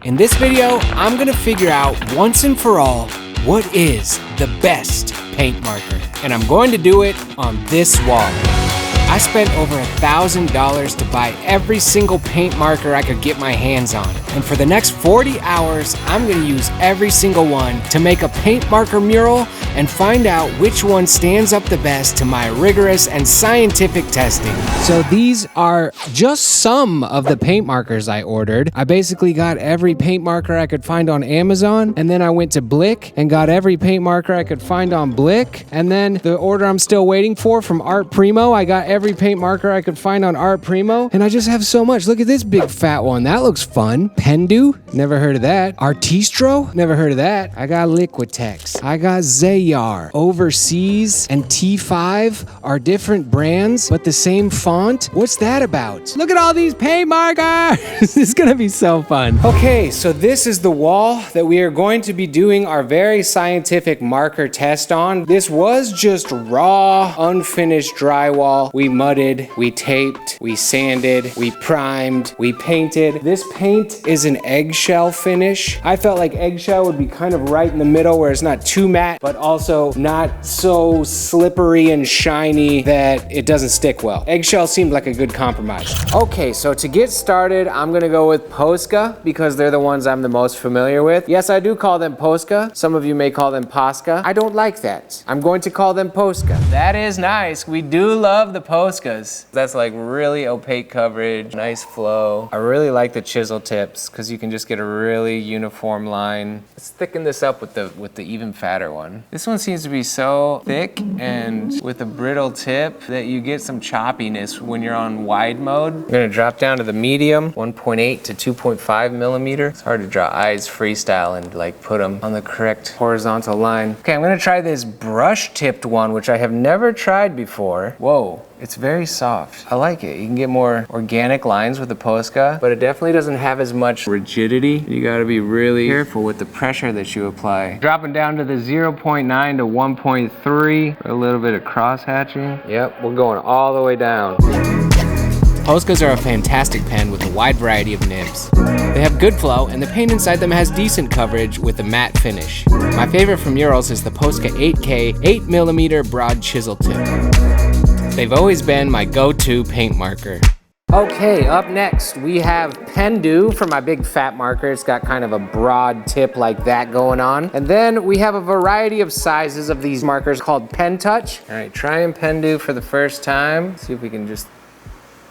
In this video, I'm gonna figure out once and for all what is the best paint marker. And I'm going to do it on this wall. I spent over $1,000 to buy every single paint marker I could get my hands on. And for the next 40 hours, I'm gonna use every single one to make a paint marker mural and find out which one stands up the best to my rigorous and scientific testing. So these are just some of the paint markers I ordered. I basically got every paint marker I could find on Amazon, and then I went to Blick and got every paint marker I could find on Blick. And then the order I'm still waiting for from Art Primo, I got every paint marker I could find on Art Primo, and I just have so much. Look at this big fat one. That looks fun. Pendu? Never heard of that. Artistro? Never heard of that. I got Liquitex. I got Zayar. Overseas and T5 are different brands, but the same font. What's that about? Look at all these paint markers. This is gonna be so fun. Okay, so this is the wall that we are going to be doing our very scientific marker test on. This was just raw, unfinished drywall. We mudded, we taped, we sanded, we primed, we painted. This paint is an eggshell finish. I felt like eggshell would be kind of right in the middle where it's not too matte, but also not so slippery and shiny that it doesn't stick well. Eggshell seemed like a good compromise. Okay, so to get started, I'm gonna go with Posca because they're the ones I'm the most familiar with. Yes, I do call them Posca. Some of you may call them Posca. I don't like that. I'm going to call them Posca. That is nice. We do love the Poscas. That's like really opaque coverage, nice flow. I really like the chisel tips because you can just get a really uniform line. Let's thicken this up with the even fatter one. This one seems to be so thick and with a brittle tip that you get some choppiness when you're on wide mode. I'm gonna drop down to the medium, 1.8 to 2.5 millimeter. It's hard to draw eyes freestyle and like put them on the correct horizontal line. Okay, I'm gonna try this brush tipped one, which I have never tried before. Whoa. It's very soft. I like it. You can get more organic lines with the Posca, but it definitely doesn't have as much rigidity. You gotta be really careful with the pressure that you apply. Dropping down to the 0.9 to 1.3 for a little bit of cross hatching. Yep, we're going all the way down. Poscas are a fantastic pen with a wide variety of nibs. They have good flow, and the paint inside them has decent coverage with a matte finish. My favorite from murals is the Posca 8K 8mm broad chisel tip. They've always been my go-to paint marker. Okay, up next we have Pendu for my big fat marker. It's got kind of a broad tip like that going on. And then we have a variety of sizes of these markers called Pen Touch. All right, trying Pendu for the first time. See if we can just,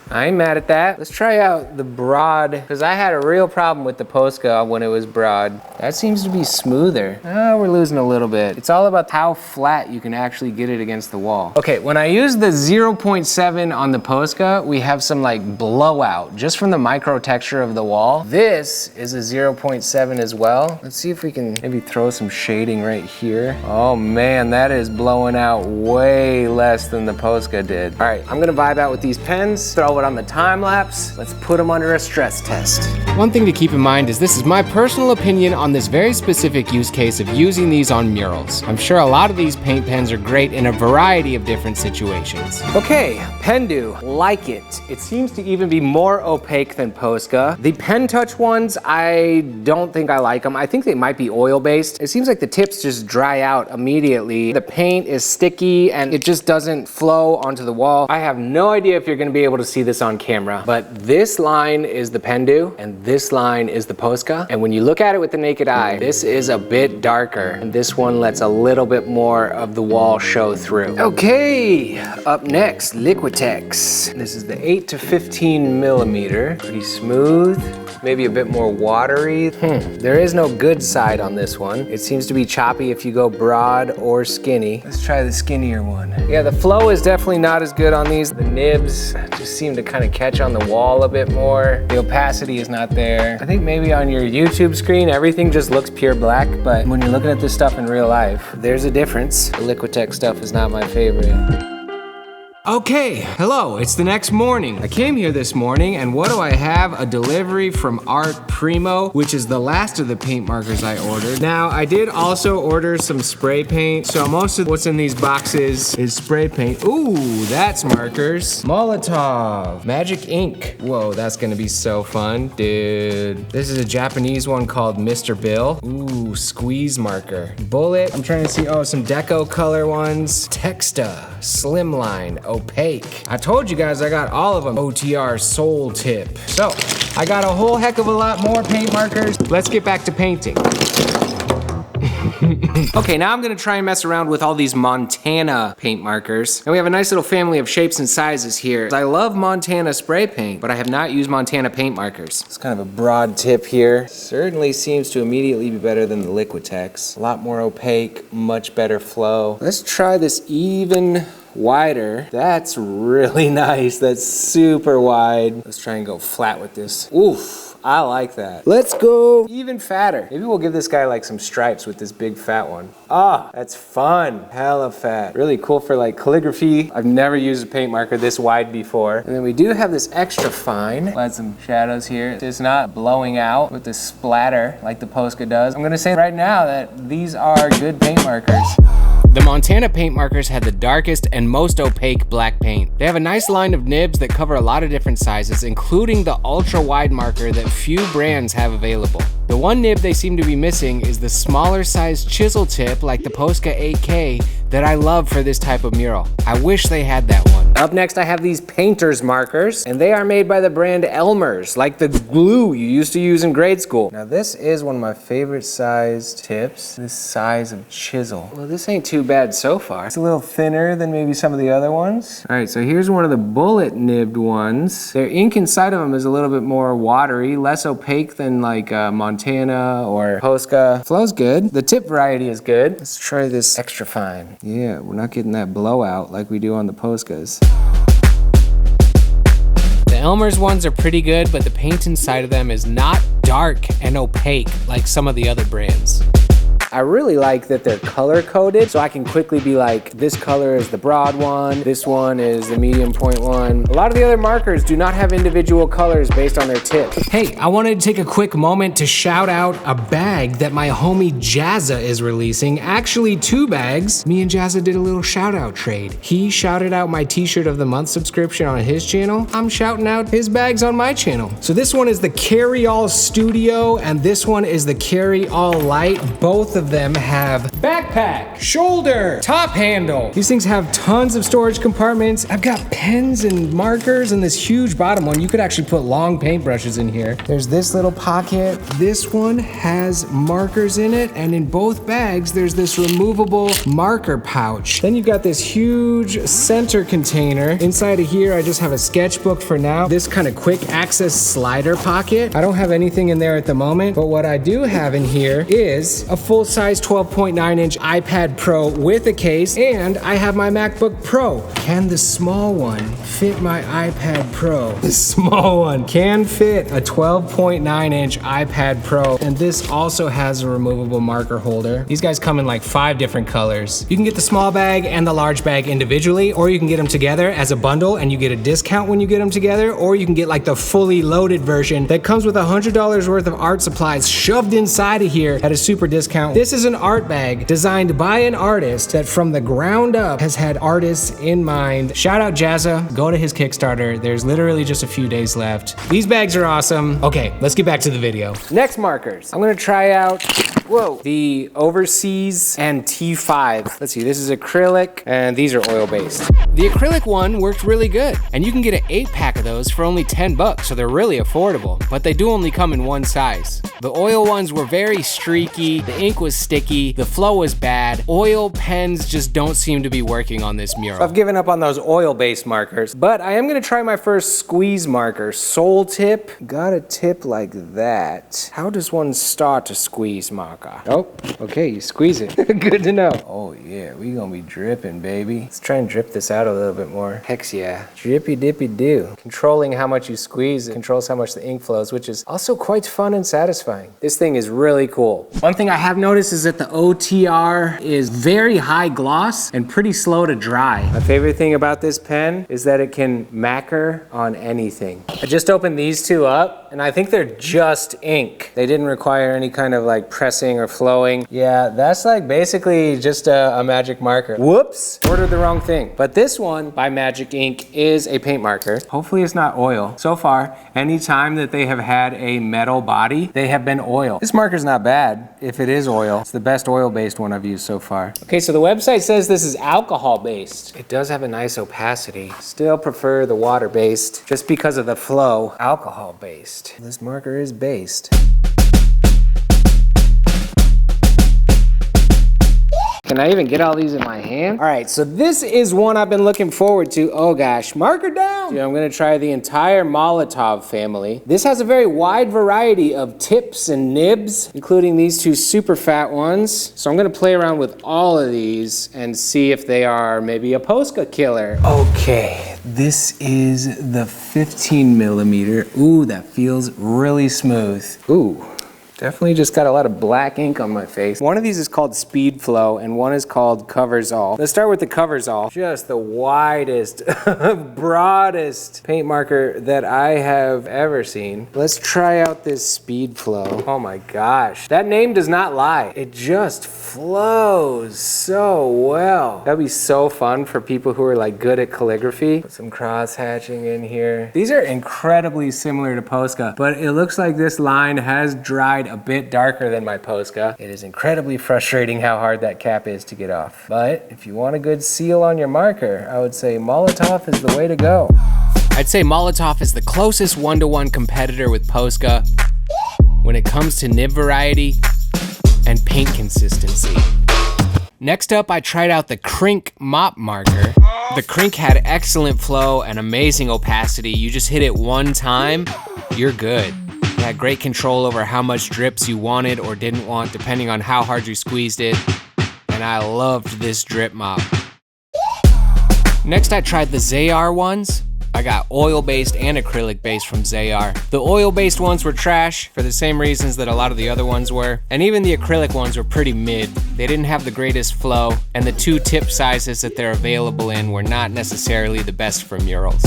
I ain't mad at that. Let's try out the broad, because I had a real problem with the Posca when it was broad. That seems to be smoother. Oh, we're losing a little bit. It's all about how flat you can actually get it against the wall. Okay, when I use the 0.7 on the Posca, we have some like blowout just from the micro texture of the wall. This is a 0.7 as well. Let's see if we can maybe throw some shading right here. Oh man, that is blowing out way less than the Posca did. All right, I'm gonna vibe out with these pens, throw it on the time lapse. Let's put them under a stress test. One thing to keep in mind is this is my personal opinion on this very specific use case of using these on murals. I'm sure a lot of these paint pens are great in a variety of different situations. Okay, Pendu, like it. It seems to even be more opaque than Posca. The Pen Touch ones, I don't think I like them. I think they might be oil-based. It seems like the tips just dry out immediately. The paint is sticky and it just doesn't flow onto the wall. I have no idea if you're gonna be able to see this on camera, but this line is the Pendu and this line is the Posca. And when you look at it with the naked eye, this is a bit darker and this one lets a little bit more of the wall show through. Okay, up next, Liquitex. This is the 8 to 15 millimeter. Pretty smooth, maybe a bit more watery. There is no good side on this one. It seems to be choppy if you go broad or skinny. Let's try the skinnier one. Yeah, the flow is definitely not as good on these. The nibs just seem to kind of catch on the wall a bit more. The opacity is not there. I think maybe on your YouTube screen, everything just looks pure black, but when you're looking at this stuff in real life, there's a difference. The Liquitex stuff is not my favorite. Okay, hello, it's the next morning. I came here this morning and what do I have? A delivery from Art Primo, which is the last of the paint markers I ordered. Now, I did also order some spray paint, so most of what's in these boxes is spray paint. Ooh, that's markers. Molotov, magic ink. Whoa, that's gonna be so fun, dude. This is a Japanese one called Mr. Bill. Ooh, squeeze marker. Bullet, I'm trying to see, oh, some deco color ones. Texta, slimline, opaque. I told you guys I got all of them. OTR Soul Tip. So, I got a whole heck of a lot more paint markers. Let's get back to painting. Okay, now I'm gonna try and mess around with all these Montana paint markers. And we have a nice little family of shapes and sizes here. I love Montana spray paint, but I have not used Montana paint markers. It's kind of a broad tip here. Certainly seems to immediately be better than the Liquitex. A lot more opaque, much better flow. Let's try this even wider. That's really nice. That's super wide. Let's try and go flat with this. Oof. I like that. Let's go even fatter. Maybe we'll give this guy like some stripes with this big fat one. Ah, that's fun. Hella fat. Really cool for like calligraphy. I've never used a paint marker this wide before. And then we do have this extra fine. Add some shadows here. It's not blowing out with the splatter like the Posca does. I'm gonna say right now that these are good paint markers. The Montana paint markers had the darkest and most opaque black paint. They have a nice line of nibs that cover a lot of different sizes, including the ultra wide marker that few brands have available. The one nib they seem to be missing is the smaller size chisel tip like the Posca 8K that I love for this type of mural. I wish they had that one. Up next I have these painter's markers, and they are made by the brand Elmer's, like the glue you used to use in grade school. Now this is one of my favorite sized tips, this size of chisel. Well, this ain't too bad so far. It's a little thinner than maybe some of the other ones. All right, so here's one of the bullet nibbed ones. Their ink inside of them is a little bit more watery, less opaque than like Montana or Posca. Flow's good. The tip variety is good. Let's try this extra fine. Yeah, we're not getting that blowout like we do on the Poscas. The Elmer's ones are pretty good, but the paint inside of them is not dark and opaque like some of the other brands. I really like that they're color coded, so I can quickly be like, this color is the broad one, this one is the medium point one. A lot of the other markers do not have individual colors based on their tip. Hey, I wanted to take a quick moment to shout out a bag that my homie Jazza is releasing. Actually, 2 bags. Me and Jazza did a little shout out trade. He shouted out my t-shirt of the month subscription on his channel. I'm shouting out his bags on my channel. So this one is the Carry All Studio, and this one is the Carry All Light. Both of them have backpack, shoulder, top handle. These things have tons of storage compartments. I've got pens and markers and this huge bottom one. You could actually put long paintbrushes in here. There's this little pocket. This one has markers in it, and in both bags, there's this removable marker pouch. Then you've got this huge center container. Inside of here, I just have a sketchbook for now. This kind of quick access slider pocket. I don't have anything in there at the moment, but what I do have in here is a full-size 12.9-inch iPad Pro with a case, and I have my MacBook Pro. Can the small one fit my iPad Pro? The small one can fit a 12.9-inch iPad Pro, and this also has a removable marker holder. These guys come in like 5 different colors. You can get the small bag and the large bag individually, or you can get them together as a bundle and you get a discount when you get them together, or you can get like the fully loaded version that comes with $100 worth of art supplies shoved inside of here at a super discount. This is an art bag designed by an artist that from the ground up has had artists in mind. Shout out Jazza, go to his Kickstarter. There's literally just a few days left. These bags are awesome. Okay, let's get back to the video. Next markers. I'm gonna try out, the Overseas and T5. Let's see, this is acrylic and these are oil-based. The acrylic one worked really good, and you can get an 8-pack of those for only 10 bucks, so they're really affordable, but they do only come in one size. The oil ones were very streaky, the ink was sticky, the flow was bad. Oil pens just don't seem to be working on this mural. I've given up on those oil-based markers, but I am gonna try my first squeeze marker. Soul tip, got a tip like that. How does one start a squeeze marker? Oh, okay, you squeeze it. Good to know. Oh yeah, we gonna be dripping, baby. Let's try and drip this out a little bit more. Heck yeah. Drippy dippy do. Controlling how much you squeeze controls how much the ink flows, which is also quite fun and satisfying. satisfying. This thing is really cool. One thing I have noticed is that the OTR is very high gloss and pretty slow to dry. My favorite thing about this pen is that it can macquer on anything. I just opened these two up and I think they're just ink. They didn't require any kind of like pressing or flowing. Yeah, that's like basically just a magic marker. Whoops, ordered the wrong thing. But this one by Magic Ink is a paint marker. Hopefully it's not oil. So far, any time that they have had a metal body, they have been oil. This marker's not bad if it is oil. It's the best oil-based one I've used so far. Okay, so the website says this is alcohol-based. It does have a nice opacity. Still prefer the water-based just because of the flow. Alcohol-based. This marker is based. Can I even get all these in my hand? All right, so this is one I've been looking forward to. Oh gosh, marker down. I'm gonna try the entire Molotov family. This has a very wide variety of tips and nibs, including these two super fat ones. So I'm gonna play around with all of these and see if they are maybe a Posca killer. Okay, this is the 15 millimeter. Ooh, that feels really smooth. Ooh. Definitely just got a lot of black ink on my face. One of these is called Speed Flow and one is called Covers All. Let's start with the Covers All. Just the widest, broadest paint marker that I have ever seen. Let's try out this Speed Flow. Oh my gosh. That name does not lie. It just flows so well. That'd be so fun for people who are like good at calligraphy. Put some cross hatching in here. These are incredibly similar to Posca, but it looks like this line has dried a bit darker than my Posca. It is incredibly frustrating how hard that cap is to get off. But if you want a good seal on your marker, I would say Molotov is the way to go. I'd say Molotov is the closest one-to-one competitor with Posca when it comes to nib variety and paint consistency. Next up, I tried out the Crink mop marker. The Crink had excellent flow and amazing opacity. You just hit it one time, you're good. You had great control over how much drips you wanted or didn't want, depending on how hard you squeezed it. And I loved this drip mop. Next, I tried the Zayar ones. I got oil-based and acrylic-based from Zayar. The oil-based ones were trash for the same reasons that a lot of the other ones were. And even the acrylic ones were pretty mid. They didn't have the greatest flow, and the two tip sizes that they're available in were not necessarily the best for murals.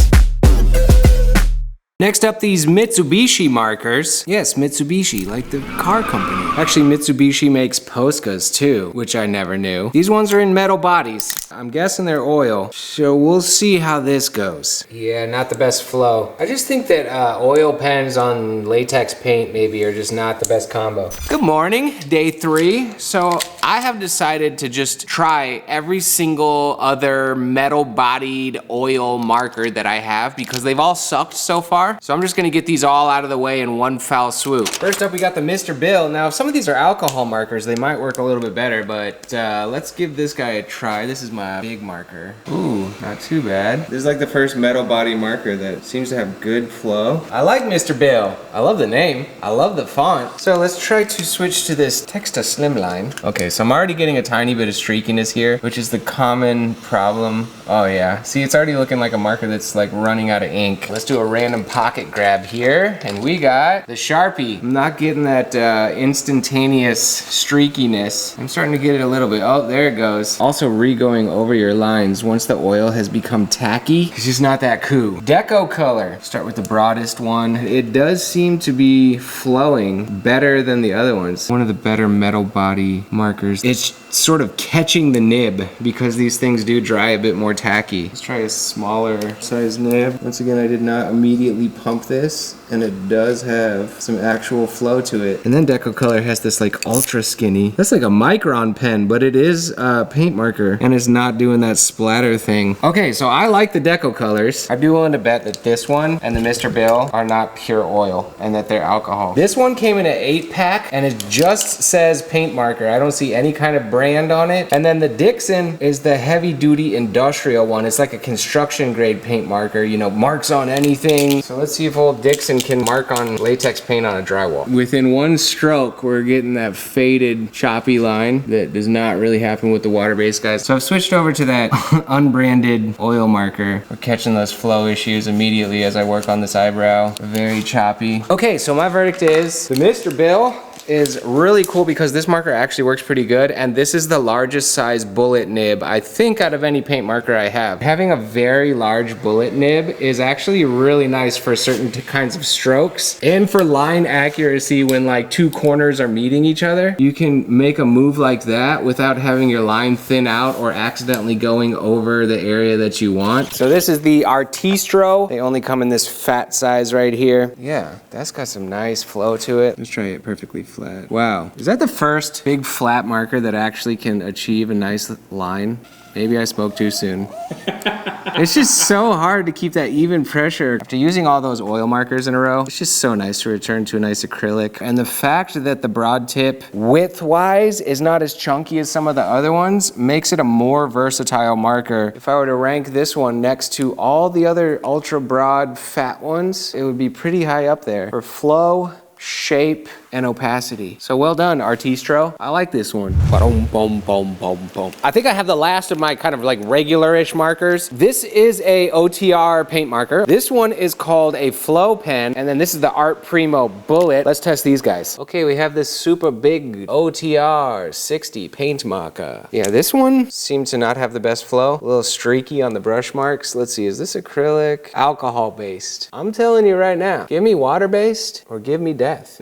Next up, these Mitsubishi markers. Yes, Mitsubishi, like the car company. Actually, Mitsubishi makes Poscas too, which I never knew. These ones are in metal bodies. I'm guessing they're oil, so we'll see how this goes. Yeah, not the best flow. I just think that oil pens on latex paint maybe are just not the best combo. Good morning, day 3. So I have decided to just try every single other metal-bodied oil marker that I have because they've all sucked so far. So I'm just gonna get these all out of the way in one foul swoop. First up, we got the Mr. Bill. Now, if some of these are alcohol markers, they might work a little bit better, but let's give this guy a try. This is my big marker. Ooh, not too bad. This is like the first metal body marker that seems to have good flow. I like Mr. Bill. I love the name. I love the font. So let's try to switch to this Texta Slimline. Okay, so I'm already getting a tiny bit of streakiness here, which is the common problem. Oh yeah, see, it's already looking like a marker that's like running out of ink. Let's do a random pocket grab here, and we got the Sharpie. I'm not getting that instantaneous streakiness. I'm starting to get it a little bit. Oh, there it goes. Also re-going over your lines once the oil has become tacky. It's just not that cool. Deco color. Start with the broadest one. It does seem to be flowing better than the other ones. One of the better metal body markers. It's sort of catching the nib because these things do dry a bit more tacky. Let's try a smaller size nib. Once again, I did not immediately pump this, and it does have some actual flow to it. And then Deco Color has this like ultra skinny, that's like a micron pen, but it is a paint marker and it's not doing that splatter thing. Okay, so I like the Deco Colors. I'd be willing to bet that this one and the Mr. Bill are not pure oil and that they're alcohol. This one came in an 8-pack and it just says paint marker. I don't see any kind of brand on it. And then the Dixon is the heavy duty industrial one. It's like a construction grade paint marker, you know, marks on anything. So let's see if old Dixon and can mark on latex paint on a drywall. Within one stroke, we're getting that faded, choppy line that does not really happen with the water-based guys. So I've switched over to that unbranded oil marker. We're catching those flow issues immediately as I work on this eyebrow. Very choppy. Okay, so my verdict is the Mr. Bill is really cool because this marker actually works pretty good, and this is the largest size bullet nib I think out of any paint marker I have. Having a very large bullet nib is actually really nice for certain kinds of strokes and for line accuracy when like two corners are meeting each other. You can make a move like that without having your line thin out or accidentally going over the area that you want. So this is the Artistro. They only come in this fat size right here. Yeah, that's got some nice flow to it. Let's try it perfectly flat. Wow, is that the first big flat marker that actually can achieve a nice line? Maybe I spoke too soon. It's just so hard to keep that even pressure. After using all those oil markers in a row, it's just so nice to return to a nice acrylic. And the fact that the broad tip width-wise is not as chunky as some of the other ones makes it a more versatile marker. If I were to rank this one next to all the other ultra broad fat ones, it would be pretty high up there for flow, shape, and opacity. So well done, Artistro. I like this one. I think I have the last of my kind of like regular-ish markers. This is a OTR paint marker. This one is called a Flow pen, and then this is the Art Primo Bullet. Let's test these guys. Okay, we have this super big OTR 60 paint marker. Yeah, this one seems to not have the best flow. A little streaky on the brush marks. Let's see, is this acrylic? Alcohol-based. I'm telling you right now, give me water-based or give me death.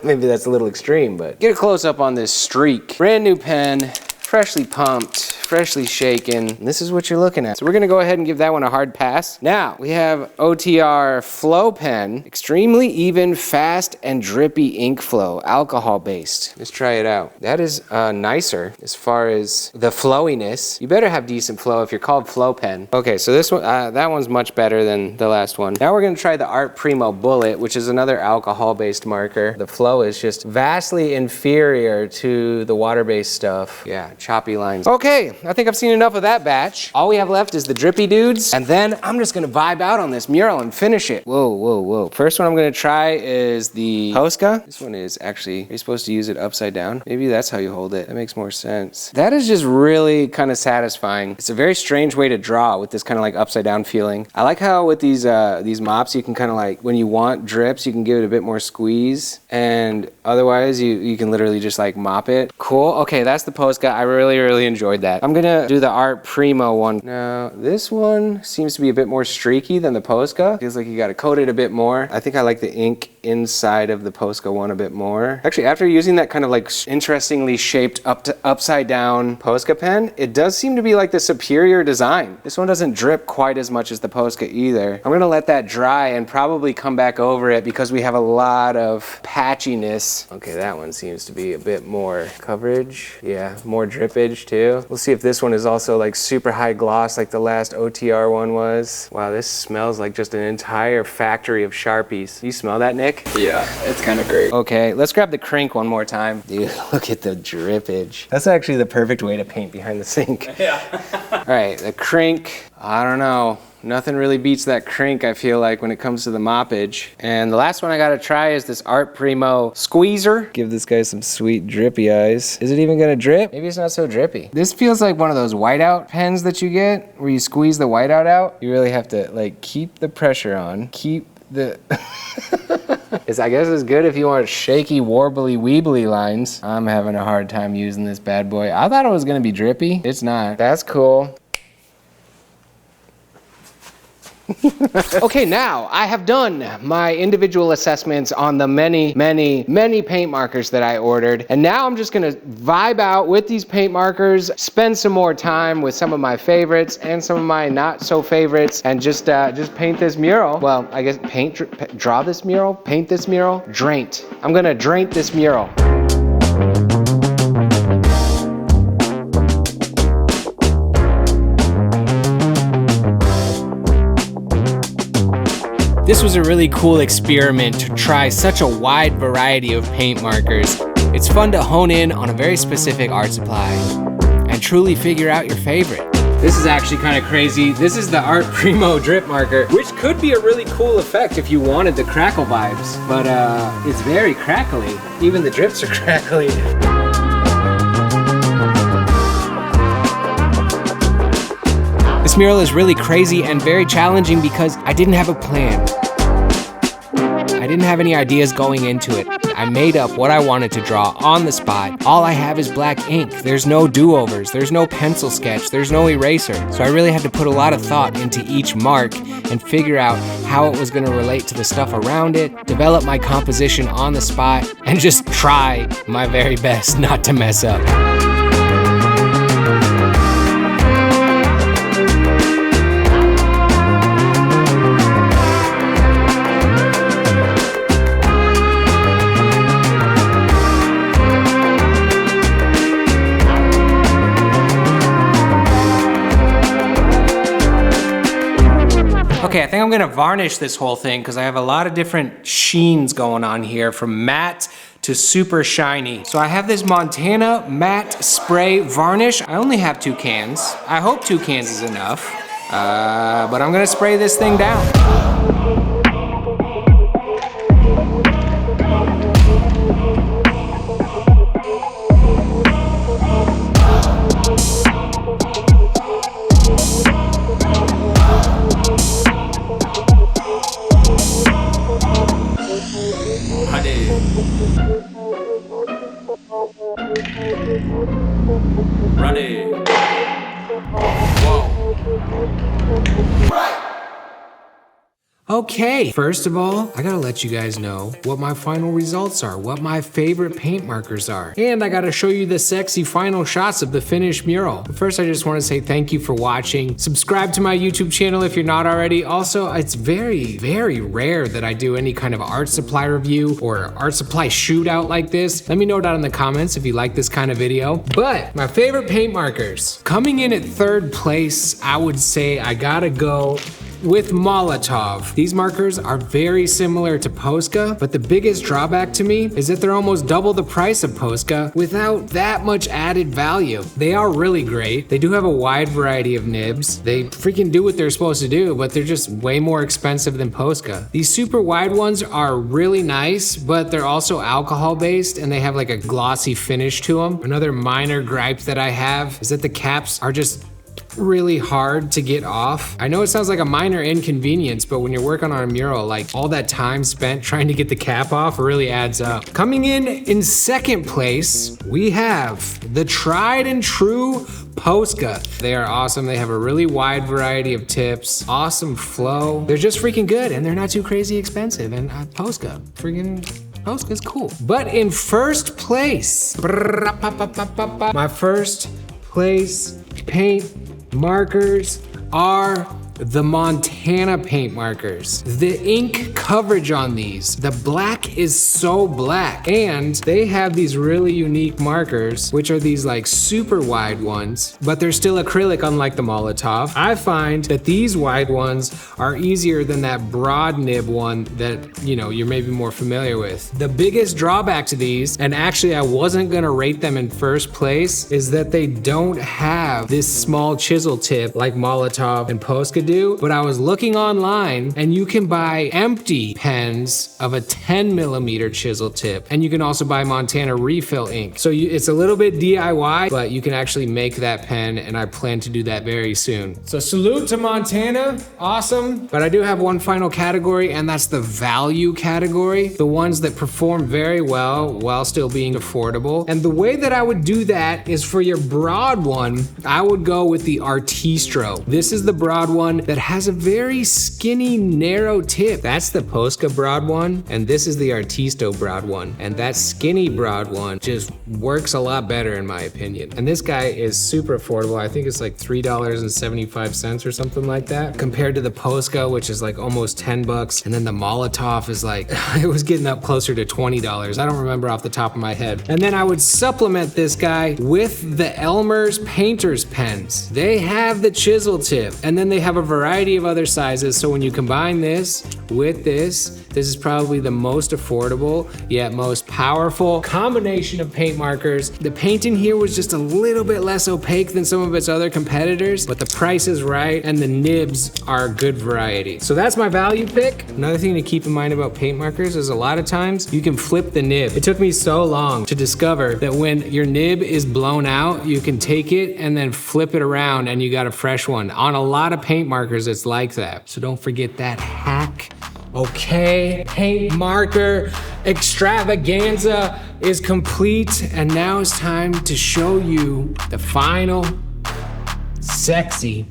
Maybe that's a little extreme, but get a close up on this streak. Brand new pen, freshly pumped, freshly shaken. And this is what you're looking at. So we're gonna go ahead and give that one a hard pass. Now, we have OTR Flow pen, extremely even, fast, and drippy ink flow, alcohol-based. Let's try it out. That is nicer as far as the flowiness. You better have decent flow if you're called Flow pen. Okay, so this one, that one's much better than the last one. Now we're gonna try the Art Primo Bullet, which is another alcohol-based marker. The flow is just vastly inferior to the water-based stuff. Yeah, choppy lines. Okay, I think I've seen enough of that batch. All we have left is the drippy dudes, and then I'm just gonna vibe out on this mural and finish it. Whoa, whoa, whoa. First one I'm gonna try is the Posca. This one is actually, you're supposed to use it upside down. Maybe that's how you hold it. That makes more sense. That is just really kind of satisfying. It's a very strange way to draw with this kind of like upside down feeling. I like how with these mops, you can kind of like, when you want drips, you can give it a bit more squeeze, and otherwise you can literally just like mop it. Cool, okay, that's the Posca. I really enjoyed that. I'm gonna do the Art Primo one. Now, this one seems to be a bit more streaky than the Posca. Feels like you gotta coat it a bit more. I think I like the ink inside of the Posca one a bit more. Actually, after using that kind of like interestingly shaped upside down Posca pen, it does seem to be like the superior design. This one doesn't drip quite as much as the Posca either. I'm gonna let that dry and probably come back over it because we have a lot of patchiness. Okay, that one seems to be a bit more coverage. Yeah, more drippage too. We'll see if this one is also like super high gloss like the last OTR one was. Wow, this smells like just an entire factory of Sharpies. You smell that, Nick? Yeah, it's kind of great. Okay, let's grab the Crink one more time. Dude, look at the drippage. That's actually the perfect way to paint behind the sink. Yeah. All right, the Crink, I don't know. Nothing really beats that Crink, I feel like, when it comes to the moppage. And the last one I gotta try is this Art Primo Squeezer. Give this guy some sweet drippy eyes. Is it even gonna drip? Maybe it's not so drippy. This feels like one of those whiteout pens that you get, where you squeeze the whiteout out. You really have to, like, keep the pressure on, keep the... I guess it's good if you want shaky, warbly, weebly lines. I'm having a hard time using this bad boy. I thought it was gonna be drippy. It's not. That's cool. Okay, now I have done my individual assessments on the many paint markers that I ordered, and now I'm just gonna vibe out with these paint markers, spend some more time with some of my favorites and some of my not so favorites, and just paint this mural. Well, I guess draw this mural, paint this mural, draint. I'm gonna draint this mural. This was a really cool experiment to try such a wide variety of paint markers. It's fun to hone in on a very specific art supply and truly figure out your favorite. This is actually kind of crazy. This is the Art Primo drip marker, which could be a really cool effect if you wanted the crackle vibes, but it's very crackly. Even the drips are crackly. This mural is really crazy and very challenging because I didn't have a plan. I didn't have any ideas going into it. I made up what I wanted to draw on the spot. All I have is black ink. There's no do-overs, there's no pencil sketch, there's no eraser. So I really had to put a lot of thought into each mark and figure out how it was gonna relate to the stuff around it, develop my composition on the spot, and just try my very best not to mess up. Okay, I think I'm gonna varnish this whole thing because I have a lot of different sheens going on here, from matte to super shiny. So I have this Montana matte spray varnish. I only have 2 cans. I hope 2 cans is enough, but I'm gonna spray this thing down. Ready. Whoa. Okay, first of all, I gotta let you guys know what my final results are, what my favorite paint markers are. And I gotta show you the sexy final shots of the finished mural. But first, I just wanna say thank you for watching. Subscribe to my YouTube channel if you're not already. Also, it's very, very rare that I do any kind of art supply review or art supply shootout like this. Let me know down in the comments if you like this kind of video. But my favorite paint markers. Coming in at 3rd place, I would say I gotta go with Molotov. These markers are very similar to Posca, but the biggest drawback to me is that they're almost double the price of Posca without that much added value. They are really great. They do have a wide variety of nibs. They freaking do what they're supposed to do, but they're just way more expensive than Posca. These super wide ones are really nice, but they're also alcohol based and they have like a glossy finish to them. Another minor gripe that I have is that the caps are just really hard to get off. I know it sounds like a minor inconvenience, but when you're working on a mural, like all that time spent trying to get the cap off really adds up. Coming in 2nd place, we have the tried and true Posca. They are awesome. They have a really wide variety of tips, awesome flow. They're just freaking good and they're not too crazy expensive. And Posca, Posca's cool. But in 1st place, my 1st place paint markers are the Montana paint markers. The ink coverage on these, the black is so black, and they have these really unique markers, which are these like super wide ones, but they're still acrylic unlike the Molotov. I find that these wide ones are easier than that broad nib one that, you know, you're maybe more familiar with. The biggest drawback to these, and actually I wasn't gonna rate them in 1st place, is that they don't have this small chisel tip like Molotov and Posca do. But I was looking online and you can buy empty pens of a 10mm chisel tip, and you can also buy Montana refill ink. So it's a little bit DIY, but you can actually make that pen, and I plan to do that very soon. So salute to Montana, awesome. But I do have one final category, and that's the value category, the ones that perform very well while still being affordable. And the way that I would do that is for your broad one, I would go with the Artistro. This is the broad one that has a very skinny, narrow tip. That's the Posca broad one, and this is the Artisto broad one. And that skinny broad one just works a lot better in my opinion. And this guy is super affordable. I think it's like $3.75 or something like that, compared to the Posca, which is like almost 10 bucks. And then the Molotov is like, it was getting up closer to $20. I don't remember off the top of my head. And then I would supplement this guy with the Elmer's Painter's pens. They have the chisel tip, and then they have a a variety of other sizes, so when you combine this with this is probably the most affordable yet most powerful combination of paint markers. The paint in here was just a little bit less opaque than some of its other competitors, but the price is right and the nibs are a good variety. So that's my value pick. Another thing to keep in mind about paint markers is a lot of times you can flip the nib. It took me so long to discover that when your nib is blown out, you can take it and then flip it around and you got a fresh one. On a lot of paint markers, it's like that. So don't forget that hack. Okay, paint marker extravaganza is complete, and now it's time to show you the final sexy